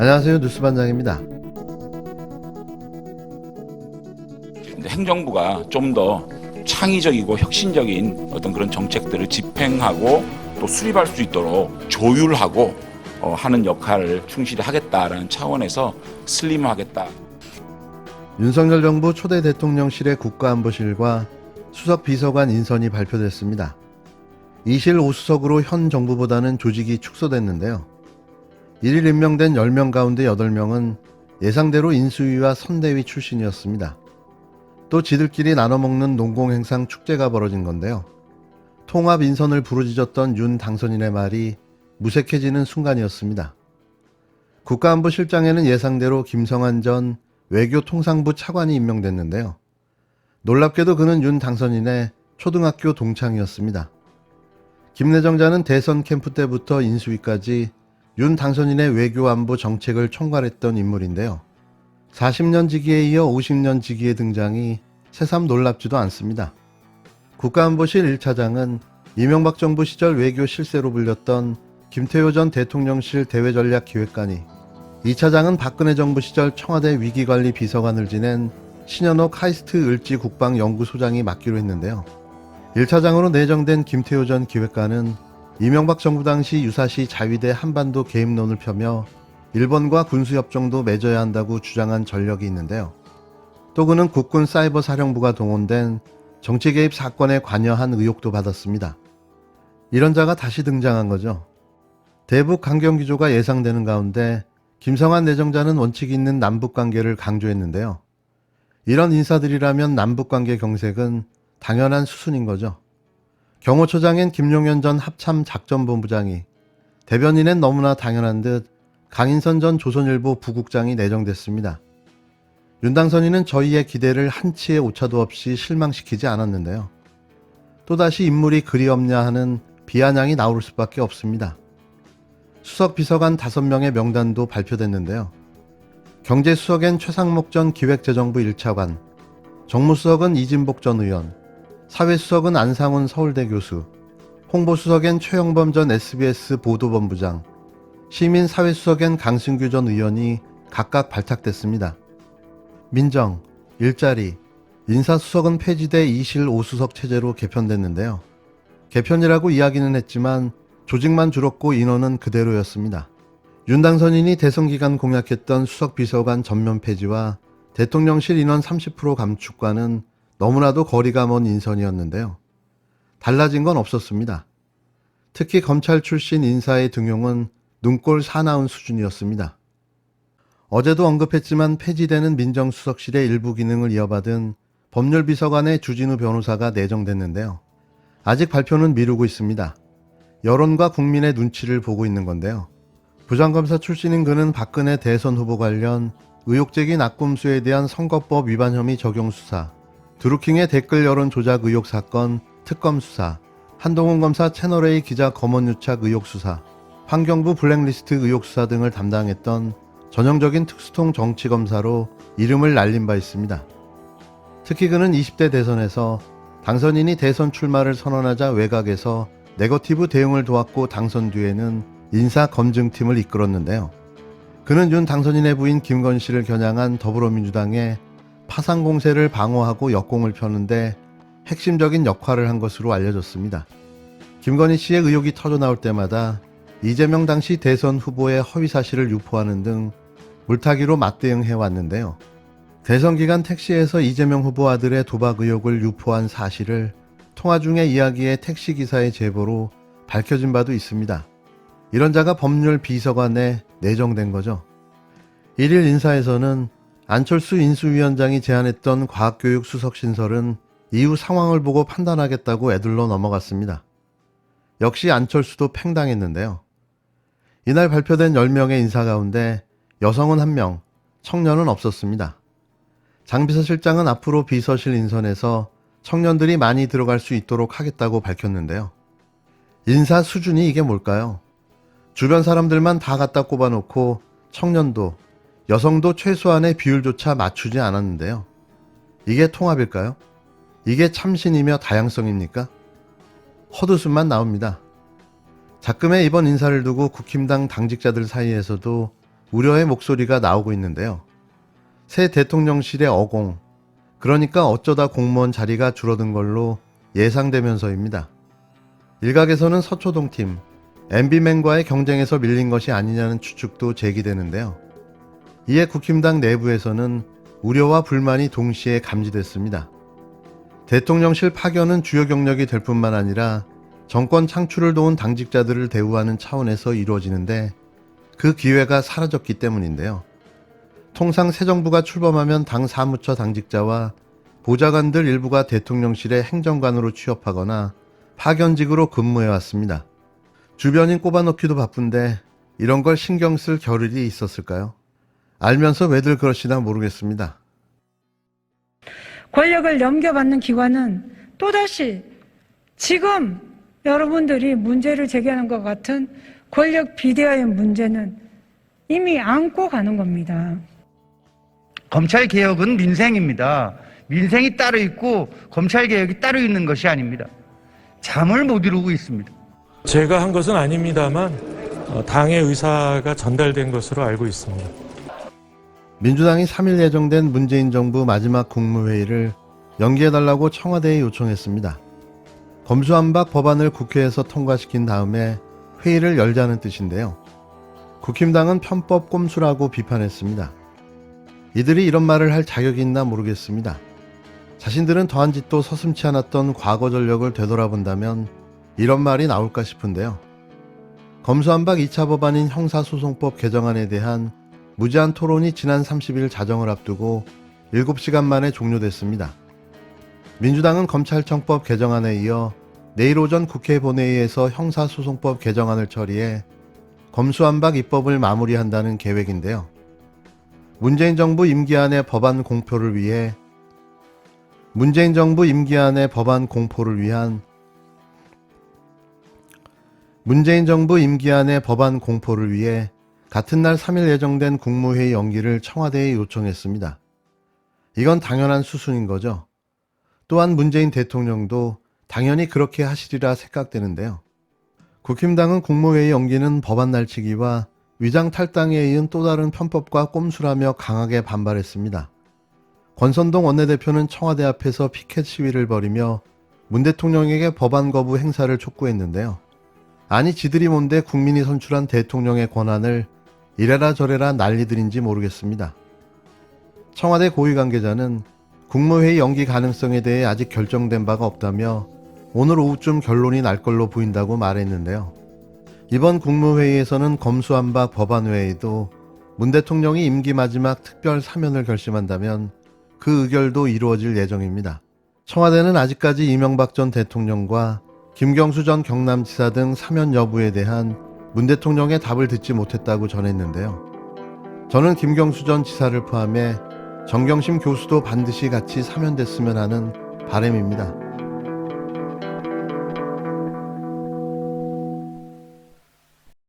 안녕하세요. 뉴스반장입니다. 근데 행정부가 좀 더 창의적이고 혁신적인 어떤 그런 정책들을 집행하고 또 수립할 수 있도록 조율하고 하는 역할을 충실히 하겠다라는 차원에서 슬림하겠다. 윤석열 정부 초대 대통령실의 국가안보실과 수석 비서관 인선이 발표됐습니다. 이실 5수석으로 현 정부보다는 조직이 축소됐는데요. 1일 임명된 10명 가운데 8명은 예상대로 인수위와 선대위 출신이었습니다. 또 지들끼리 나눠먹는 농공행상 축제가 벌어진 건데요. 통합 인선을 부르짖었던 윤 당선인의 말이 무색해지는 순간이었습니다. 국가안보실장에는 예상대로 김성한 전 외교통상부 차관이 임명됐는데요. 놀랍게도 그는 윤 당선인의 초등학교 동창이었습니다. 김내정자는 대선 캠프 때부터 인수위까지 윤 당선인의 외교안보 정책을 총괄했던 인물인데요. 40년 지기에 이어 50년 지기의 등장이 새삼 놀랍지도 않습니다. 국가안보실 1차장은 이명박 정부 시절 외교 실세로 불렸던 김태효 전 대통령실 대외전략기획관이, 2차장은 박근혜 정부 시절 청와대 위기관리 비서관을 지낸 신현호 카이스트 을지 국방연구소장이 맡기로 했는데요. 1차장으로 내정된 김태효 전 기획관은 이명박 정부 당시 유사시 자위대 한반도 개입론을 펴며 일본과 군수협정도 맺어야 한다고 주장한 전력이 있는데요. 또 그는 국군 사이버 사령부가 동원된 정치 개입 사건에 관여한 의혹도 받았습니다. 이런 자가 다시 등장한 거죠. 대북 강경 기조가 예상되는 가운데 김성한 내정자는 원칙 있는 남북관계를 강조했는데요. 이런 인사들이라면 남북관계 경색은 당연한 수순인 거죠. 경호처장인 김용현 전 합참작전본부장이, 대변인엔 너무나 당연한 듯 강인선 전 조선일보 부국장이 내정됐습니다. 윤 당선인은 저희의 기대를 한치의 오차도 없이 실망시키지 않았는데요. 또다시 인물이 그리 없냐 하는 비아냥이 나올 수밖에 없습니다. 수석 비서관 5명의 명단도 발표됐는데요. 경제수석엔 최상목 전 기획재정부 1차관, 정무수석은 이진복 전 의원, 사회수석은 안상훈 서울대 교수, 홍보수석엔 최영범 전 SBS 보도본부장, 시민사회수석엔 강승규 전 의원이 각각 발탁됐습니다. 민정, 일자리, 인사수석은 폐지돼 이실 5수석 체제로 개편됐는데요. 개편이라고 이야기는 했지만 조직만 줄었고 인원은 그대로였습니다. 윤 당선인이 대선기간 공약했던 수석비서관 전면 폐지와 대통령실 인원 30% 감축과는 너무나도 거리가 먼 인선이었는데요. 달라진 건 없었습니다. 특히 검찰 출신 인사의 등용은 눈꼴 사나운 수준이었습니다. 어제도 언급했지만 폐지되는 민정수석실의 일부 기능을 이어받은 법률비서관의 주진우 변호사가 내정됐는데요. 아직 발표는 미루고 있습니다. 여론과 국민의 눈치를 보고 있는 건데요. 부장검사 출신인 그는 박근혜 대선 후보 관련 의혹적인 낙곰수에 대한 선거법 위반 혐의 적용 수사, 드루킹의 댓글 여론 조작 의혹 사건 특검 수사, 한동훈 검사 채널A 기자 검언 유착 의혹 수사, 환경부 블랙리스트 의혹 수사 등을 담당했던 전형적인 특수통 정치검사로 이름을 날린 바 있습니다. 특히 그는 20대 대선에서 당선인이 대선 출마를 선언하자 외곽에서 네거티브 대응을 도왔고 당선 뒤에는 인사검증팀을 이끌었는데요. 그는 윤 당선인의 부인 김건 씨를 겨냥한 더불어민주당의 파상 공세를 방어하고 역공을 펴는데 핵심적인 역할을 한 것으로 알려졌습니다. 김건희 씨의 의혹이 터져나올 때마다 이재명 당시 대선 후보의 허위 사실을 유포하는 등 물타기로 맞대응해왔는데요. 대선 기간 택시에서 이재명 후보 아들의 도박 의혹을 유포한 사실을 통화 중의 이야기의 택시기사의 제보로 밝혀진 바도 있습니다. 이런 자가 법률 비서관에 내정된 거죠. 1일 인사에서는 안철수 인수위원장이 제안했던 과학교육 수석 신설은 이후 상황을 보고 판단하겠다고 애들러 넘어갔습니다. 역시 안철수도 팽당했는데요. 이날 발표된 10명의 인사 가운데 여성은 1명, 청년은 없었습니다. 장 비서실장은 앞으로 비서실 인선에서 청년들이 많이 들어갈 수 있도록 하겠다고 밝혔는데요. 인사 수준이 이게 뭘까요? 주변 사람들만 다 갖다 꼽아놓고 청년도, 여성도 최소한의 비율조차 맞추지 않았는데요. 이게 통합일까요? 이게 참신이며 다양성입니까? 헛웃음만 나옵니다. 작금의 이번 인사를 두고 국힘당 당직자들 사이에서도 우려의 목소리가 나오고 있는데요. 새 대통령실의 어공, 그러니까 어쩌다 공무원 자리가 줄어든 걸로 예상되면서입니다. 일각에서는 서초동팀, MB맨과의 경쟁에서 밀린 것이 아니냐는 추측도 제기되는데요. 이에 국힘당 내부에서는 우려와 불만이 동시에 감지됐습니다. 대통령실 파견은 주요 경력이 될 뿐만 아니라 정권 창출을 도운 당직자들을 대우하는 차원에서 이루어지는데 그 기회가 사라졌기 때문인데요. 통상 새 정부가 출범하면 당 사무처 당직자와 보좌관들 일부가 대통령실의 행정관으로 취업하거나 파견직으로 근무해왔습니다. 주변인 꼽아넣기도 바쁜데 이런 걸 신경 쓸 겨를이 있었을까요? 알면서 왜들 그러시나 모르겠습니다. 권력을 넘겨받는 기관은 또다시 지금 여러분들이 문제를 제기하는 것 같은 권력 비대화의 문제는 이미 안고 가는 겁니다. 검찰개혁은 민생입니다. 민생이 따로 있고 검찰개혁이 따로 있는 것이 아닙니다. 잠을 못 이루고 있습니다. 제가 한 것은 아닙니다만 당의 의사가 전달된 것으로 알고 있습니다. 민주당이 3일 예정된 문재인 정부 마지막 국무회의를 연기해달라고 청와대에 요청했습니다. 검수완박 법안을 국회에서 통과시킨 다음에 회의를 열자는 뜻인데요. 국힘당은 편법 꼼수라고 비판했습니다. 이들이 이런 말을 할 자격이 있나 모르겠습니다. 자신들은 더한 짓도 서슴지 않았던 과거 전력을 되돌아본다면 이런 말이 나올까 싶은데요. 검수완박 2차 법안인 형사소송법 개정안에 대한 무제한 토론이 지난 30일 자정을 앞두고 7시간 만에 종료됐습니다. 민주당은 검찰청법 개정안에 이어 내일 오전 국회 본회의에서 형사소송법 개정안을 처리해 검수완박 입법을 마무리한다는 계획인데요. 문재인 정부 임기 안의 법안 공포를 위한 같은 날 3일 예정된 국무회의 연기를 청와대에 요청했습니다. 이건 당연한 수순인 거죠. 또한 문재인 대통령도 당연히 그렇게 하시리라 생각되는데요. 국힘당은 국무회의 연기는 법안 날치기와 위장 탈당에 이은 또 다른 편법과 꼼수라며 강하게 반발했습니다. 권선동 원내대표는 청와대 앞에서 피켓 시위를 벌이며 문 대통령에게 법안 거부 행사를 촉구했는데요. 아니 지들이 뭔데 국민이 선출한 대통령의 권한을 이래라 저래라 난리들인지 모르겠습니다. 청와대 고위 관계자는 국무회의 연기 가능성에 대해 아직 결정된 바가 없다며 오늘 오후쯤 결론이 날 걸로 보인다고 말했는데요. 이번 국무회의에서는 검수완박 법안 외에도 문 대통령이 임기 마지막 특별 사면을 결심한다면 그 의결도 이루어질 예정입니다. 청와대는 아직까지 이명박 전 대통령과 김경수 전 경남지사 등 사면 여부에 대한 문 대통령의 답을 듣지 못했다고 전했는데요. 저는 김경수 전 지사를 포함해 정경심 교수도 반드시 같이 사면됐으면 하는 바람입니다.